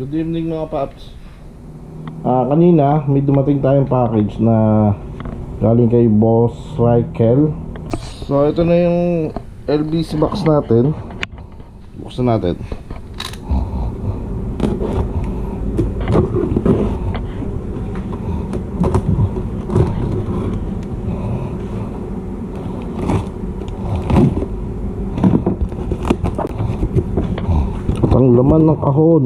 Good evening mga paps. Kanina may dumating tayong package na galing kay Boss Rykel. So ito na yung LBC box natin. Buksan natin. Ang laman ng kahon.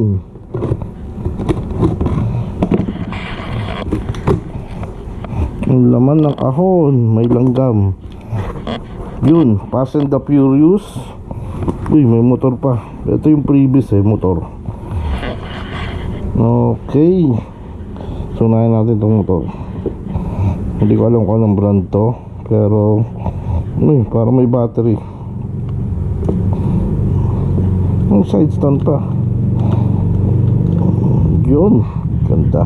Ang laman ng kahon, may langgam. Yun, Fast and the Furious. Uy, may motor pa. Ito yung previous motor. Okay. So, unahin natin itong motor. Hindi ko alam kung anong brand to, pero para may battery. Ang side stand pa. Yun, ganda.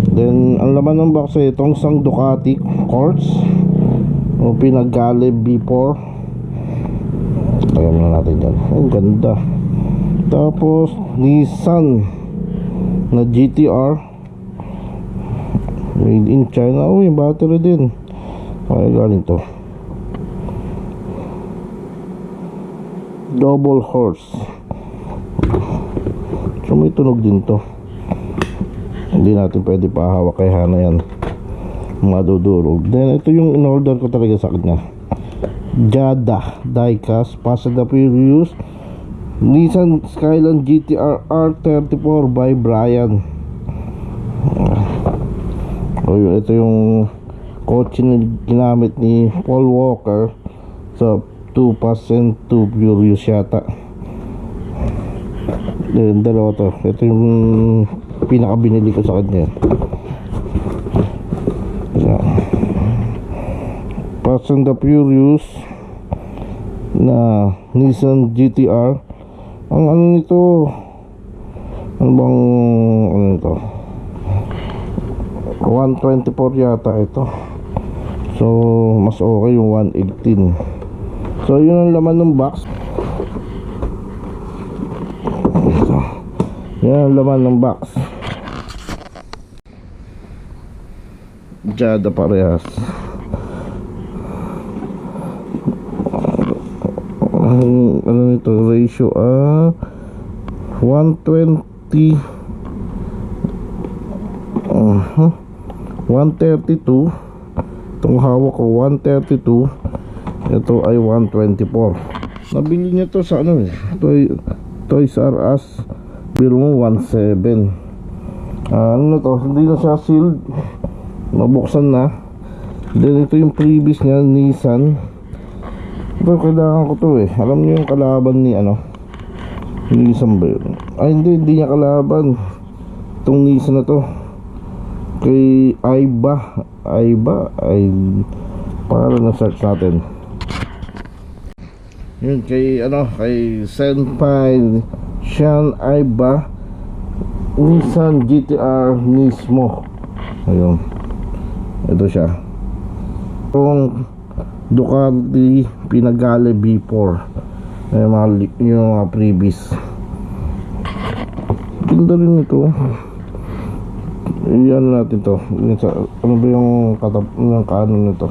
Then ang laman ng box ay itong isang Ducati Quartz o Pinagale B4. Tayo na natin dyan. Ang ganda. Tapos Nissan na GTR made in China. Uy, battery din. Ay, galing to. Double horse. So may tunog din to. Hindi natin pwede pahawak kay Hana yan, madudurog. Then ito yung in-order ko talaga sa kanya, Jada Diecast Fast and the Furious Nissan Skyline GTR R34 by Brian. Ito yung kotse na ginamit ni Paul Walker sa Too Fast and Too Furious yata. Then dalawa to. Ito yung pinakabinili ko sa kanya. Fast and the Furious na Nissan GTR. Ang ano nito, ano bang ano nito, 124 yata ito. So mas okay yung 118. So yun ang laman ng box. Yan ang laman ng box. Jada parehas. Ano nito, ratio 120 132. Itong hawak ko 132. Ito ay 124. Nabili niya to sa Toys R Us. Biro mo 17. Ano na to, hindi na siya sealed, nabuksan na. Then ito yung previous niya, Nissan. Ito kailangan ko to alam niyo yung kalaban ni Nissan ba yun? Ay hindi niya kalaban itong Nissan na to. Kay Aiba para na search natin. Yun kay Senpai Sean Aiba Nissan GTR mismo. Ayun, ito siya, itong Ducati Pinagale B4. Yung mga previous. Ganda rin ito. Iyan natin to. Ano ba yung kaano nito?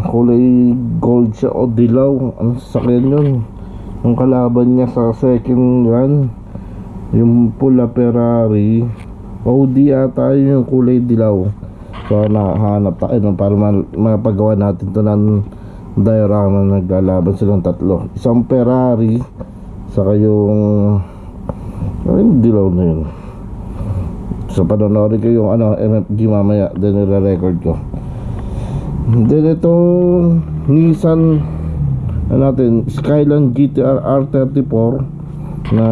Kulay gold siya o dilaw. Ano sasakyan yun? Yung kalaban niya sa second run, yung pula Ferrari Audi ata, yung kulay dilaw. So nahanap tayo para mapagawa natin to ng diorama. Naglalaban silang tatlo, isang Ferrari saka yung dilaw na yun. So panonorin ko yung MFG mamaya, then nire-record ko. Then ito Nissan natin, Skyline GTR R34 na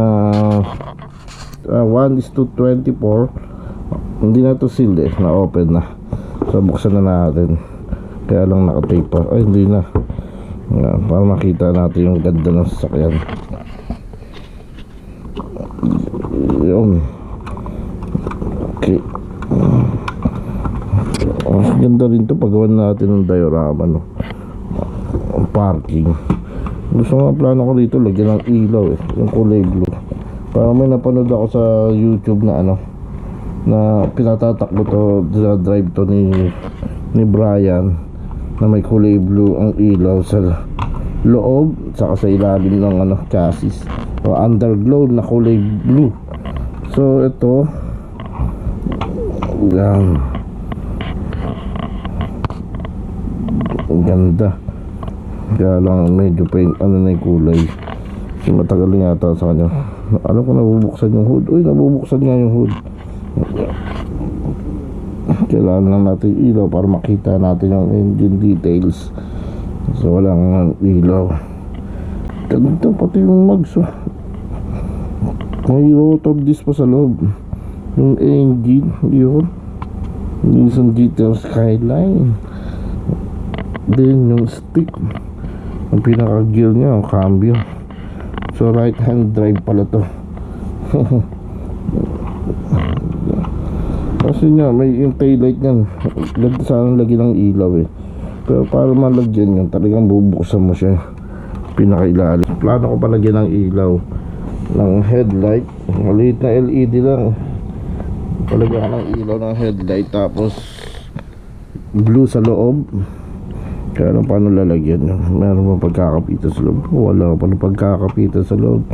1:24. Hindi na to sealed na open na. So buksan na natin. Kaya lang naka-tape pa. Ay hindi na. Para makita natin yung ganda ng sasakyan. Yun. Okay. Ganda rin to paggawan natin ng diorama parking. Gusto nga plano ko dito lagyan ng ilaw yung kulay blue. Parang may napanood ako sa YouTube na ano, na pinatatakbo to, drive to ni Brian, na may kulay blue ang ilaw sa loob saka sa ilalim ng ano, chassis, o underglow na kulay blue. So ito yan, ang ganda, kaya lang medyo pain, ano na yung kulay kasi matagal na yata sa kanya. Alam ko nabubuksan yung hood. Uy, nabubuksan nga yung hood. Kailangan lang natin ilaw para makita natin yung engine details. So wala nga ilaw. Ganda pati yung mags, oh. May rotor disc pa sa loob. Yung engine, yun, Nissan GT-R Skyline. Then yung stick, ang pinaka gear nya, ang cambio. So right hand drive pala to. Kasi nga may yung taillight nyan, ganda sana lagyan ng ilaw eh. Pero para malagyan yun, talagang bubuksan mo siya, pinakailalim. Plano ko pa lagyan ng ilaw ng headlight, maliit na LED lang. Palagyan ka ng ilaw ng headlight, tapos blue sa loob. Kaya lang paano lalagyan yun? Meron pa pagkakapitan sa loob? Wala pa ng pagkakapitan sa loob.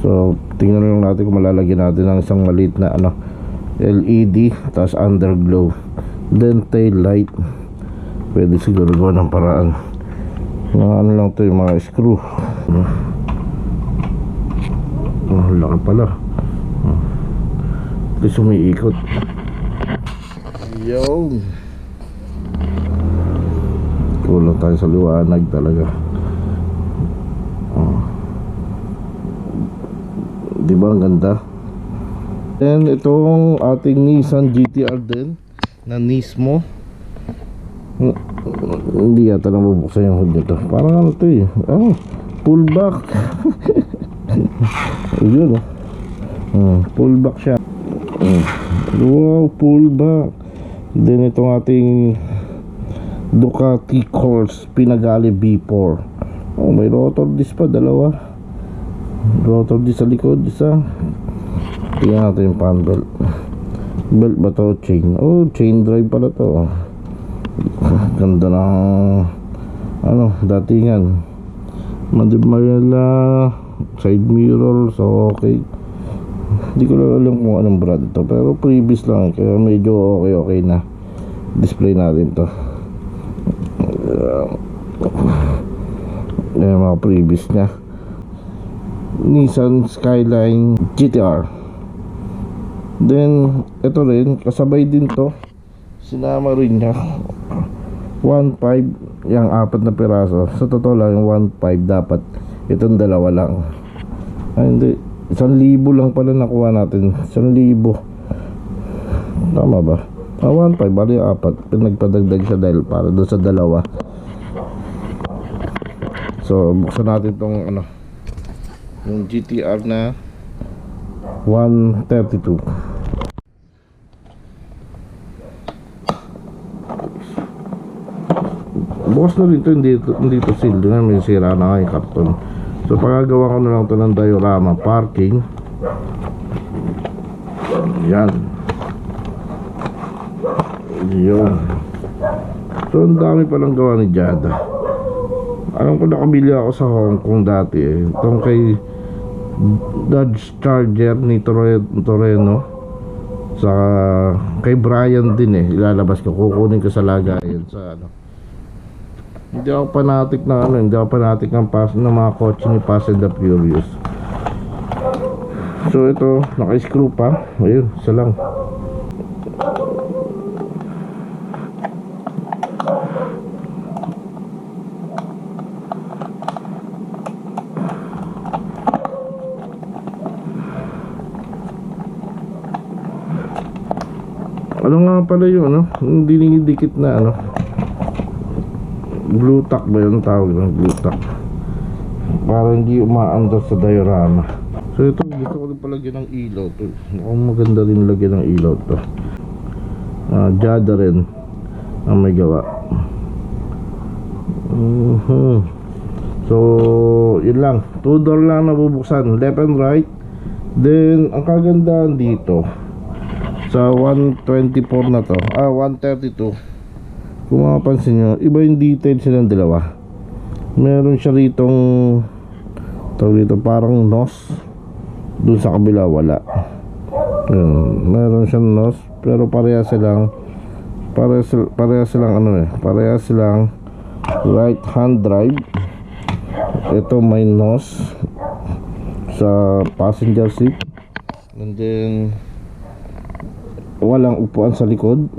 So tingnan lang natin kung malalagyan natin ng isang maliit na ano, LED, tapos underglow, then tail light. Pwede siguro gawa ng paraan. Mga ano lang to, yung mga screw. Oh, laki pala. Kasi sumiikot. Yo, kulang tayo sa liwanag talaga. Diba ang ganda? Then itong ating Nissan GT-R din na Nismo, hindi yata na mabuksan yung hood nito. Parang ano to eh, pull back. Yun, pull back siya. Wow, pull back. Then itong ating Ducati Corse Panigale B4. Oh, may rotor disc pa, dalawa. Rotor disc sa likod, isa. Tingnan natin yung fan belt. Belt ba to? Chain. Oh, chain drive pala to. Ganda ng ano, datingan. Manila side mirror. So okay, hindi ko lang alam kung anong brand to, pero previous lang, kaya medyo okay na. Display natin to. Yan mga previous nya. Nissan Skyline GT-R. Then ito rin, kasabay din to, sinama rin niya 1.5, yung 4 na piraso. Sa totoo lang yung 1.5 dapat, itong dalawa lang. Ay hindi, 1,000 lang pala nakuha natin. 1,000, tama ba? 1.5, bali 4, pinagpadagdag siya dahil para doon sa dalawa. So buksan natin tong ano, yung GT-R na 132. Bukas na rin ito, hindi ito sealed na, may sira na nga yung karton. So pagagawa ko na lang ito ng diorama parking. Yan. Yun. So ang dami palang gawa ni Jada. Alam ko nakabili ako sa Hong Kong dati eh. Itong kay Dodge Charger ni Toreno. Sa kay Brian din eh. Ilalabas ko, kukunin ko sa lagayan sa ano. Hindi ako fanatic na ano, hindi ako fanatic ng mga kotse ni Fast and the Furious. So ito, naka-screw pa. Ayun, isa lang. Ano nga pala yun, no? Yung dinidikit na ano, blue tack ba yun tawag ng blue tack, para hindi umaandar sa diorama. So ito, gusto ko rin palagyan ng ilaw to. Mukhang maganda rin lagyan ng ilaw to. Jada rin ang may gawa. So yun lang, 2 door lang nabubuksan, left and right. Then ang kagandahan dito sa 124 na to, 132, kung mapapansin nyo, iba yung details silang dalawa. Meron siya ritong tawag dito parang nose, dun sa kabila wala. Meron siyang nose, pero pareha silang right hand drive. Ito may nose sa passenger seat, and then walang upuan sa likod.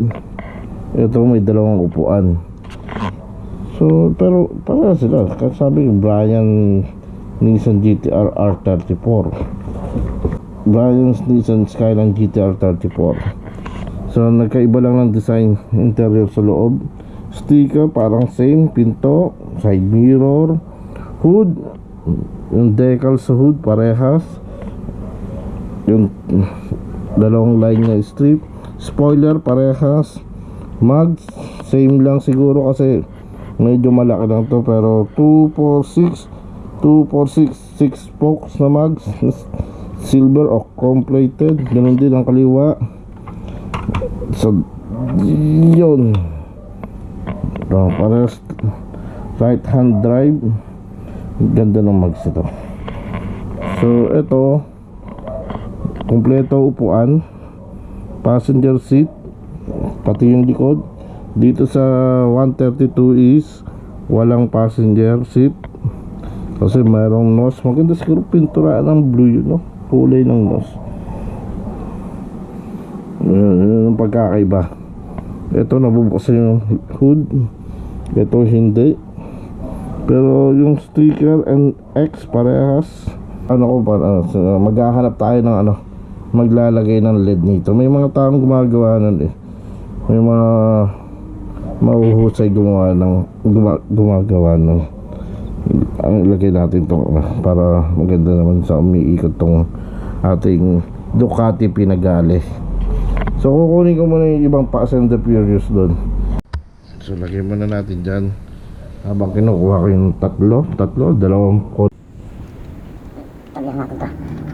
Ito may dalawang upuan. So pero pareha sila, kasi sabi ko Brian Nissan GTR R34, Brian Nissan Skyline GTR 34. So nagkaiba lang ng design, interior sa loob. Sticker parang same, pinto, side mirror, hood, yung decal sa hood parehas, yung dalawang line na strip, spoiler parehas, mags same lang siguro kasi medyo malaki lang to, pero 246 spokes na mags, silver o chrome-plated. Ganun din ang kaliwa. So yun, parehas right hand drive. Ganda ng mags ito. So ito, kompleto upuan, passenger seat, pati yung likod. Dito sa 132 is walang passenger seat kasi mayroong nose. Maganda siguro pinturaan ng blue yun, no? Kulay ng nose. Yun ang pagkakaiba. Ito nabubukas yung hood, ito hindi. Pero yung sticker and X parehas. Maghahanap tayo ng maglalagay ng LED nito. May mga taong gumagawa nun eh. May mga mahuhusay gumagawa nun. Ang ilagay natin itong para maganda naman sa umiikot tong ating Ducati Panigale. So kukunin ko muna yung ibang Fast and the Furious doon. So lagay muna natin dyan habang kinukuha ko yung dalawang code. Tabihan natin ito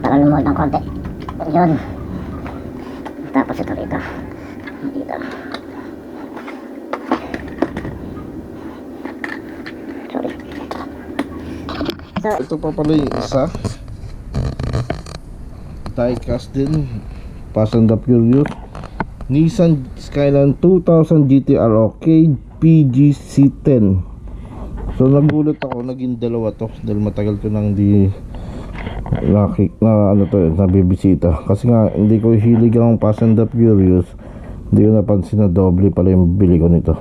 para lumuhod ng konti. Yun. Tapos ito dito. Sorry. So ito pa pala yung isa, diecast din, Fast and the Furious, Nissan Skyline 2000 GTR PGC10. So nagulat ako, naging dalawa to dahil matagal ko nang di nabibisita. Kasi nga hindi ko hilig ang Fast and the Furious. Hindi ko napansin na doble pala yung bili ko nito.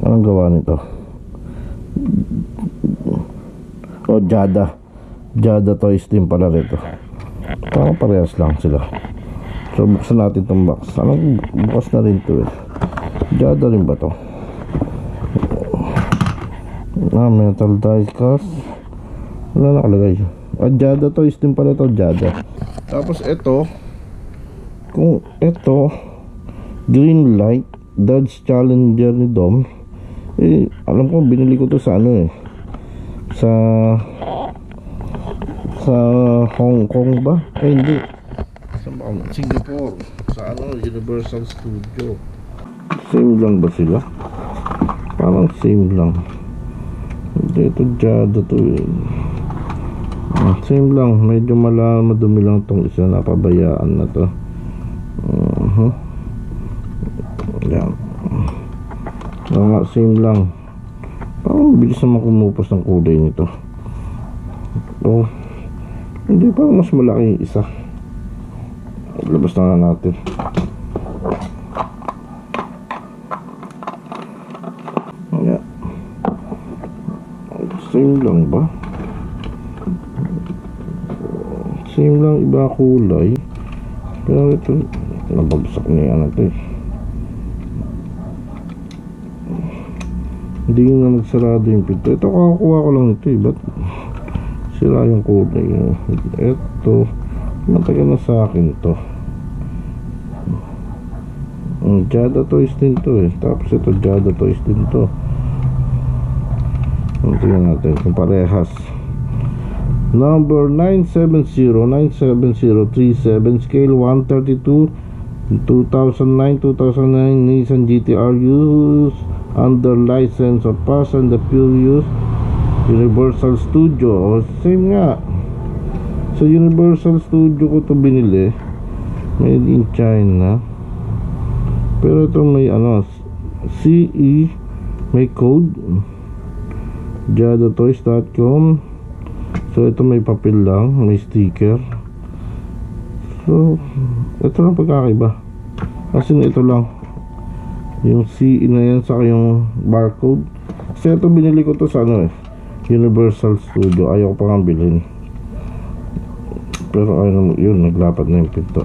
Anong gawa nito? Jada Toys din pala rito. Parang parehas lang sila. So buksan natin itong box. Anong bukas na rin to eh. Jada rin ba to? Metal diecast. Wala nakalagay. Jada Toys din pala to, Jada. Tapos ito, kung ito green light Dodge Challenger ni Dom, alam ko binili ko to sa sa Hong Kong ba? Hindi, sa Singapore, sa Universal Studio. Same lang ba sila? Parang same lang. Hindi, ito Jada to eh. Same lang, medyo madumi lang tong isa, napabayaan na to. Yan. Same lang. Parang bilis naman kumupos ng kulay nito. Hindi, parang mas malaki yung isa. Labas na natin. Yan. Same lang ba? Same lang, iba kulay. Pero ito nabagsak niya ito eh. Hindi na nagsarado yung pinto. Ito kakakuha ko lang ito eh. Ba't sira yung kulay? Ito matagal na sa akin to. Jada Toys din to eh. Tapos ito Jada Toys din to. Tingnan natin kung parehas. Number 970-97037, scale 132, 2009 Nissan GT-R used under license of Fast and the Furious Universal Studio. Same nga, sa Universal Studio ko to binili, made in China. Pero ito may ano, CE, may code, jadatoys.com. So ito may papel lang, may sticker. So ito lang pagkakaiba, kasi ito lang yung CE na yan, saka yung barcode. Kasi ito binili ko to sa ano Universal Studio. Ayaw ko pa nga bilhin, pero ayun, yun, naglapat na yung pinto.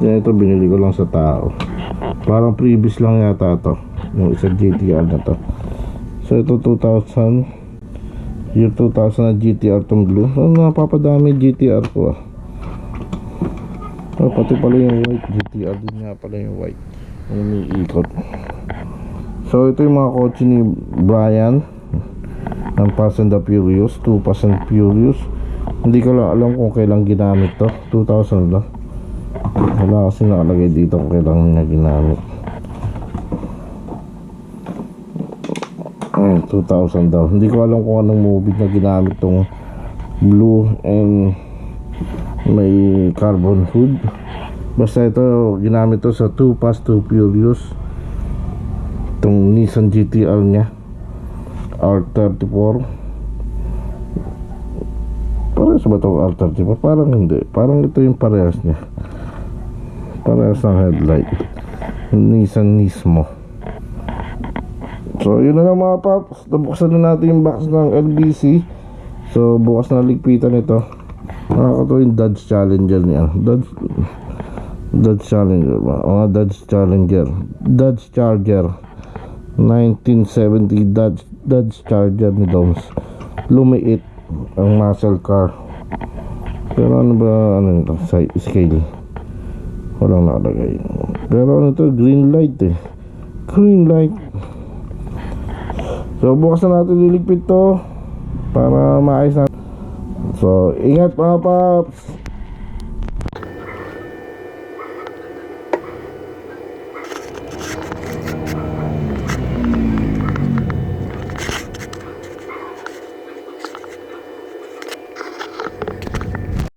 Yan, ito binili ko lang sa tao. Parang previous lang yata ito, yung isa GTR na to. So ito 2000, year 2000 na GTR tong blue. Napapadami GTR ko pati pala yung white GTR din nga pala yung white, yung umiikot. So ito yung mga kotse ni Brian ng Fast and the Furious, 2 Fast and Furious. Hindi ko lang alam kung kailang ginamit to, 2000 lang. Wala kasi nakalagay dito kung kailang niya ginamit. 2000 daw. Hindi ko alam kung anong movie na ginamit tong blue and may carbon hood. Basta ito, ginamit to sa 2 Fast 2 Furious, itong Nissan GT-R nya R34. Parehas ba itong R34? Parang hindi, parang ito yung parehas nya, parehas ng headlight, Nissan Nismo. So yun na lang mga paps, nabuksan na natin yung box ng LBC. So bukas na ligpitan ito. Nakakatawa yung Dodge Challenger niya, Dodge Challenger ba? Dodge Challenger, Dodge Charger 1970, Dodge Charger ni Doms. Lumiit ang muscle car. Pero ano ba, ano nito, scale walang nakalagay. Pero ano to, green light green light. So bukas na natin liligpit to para maayos natin. So ingat mga paps.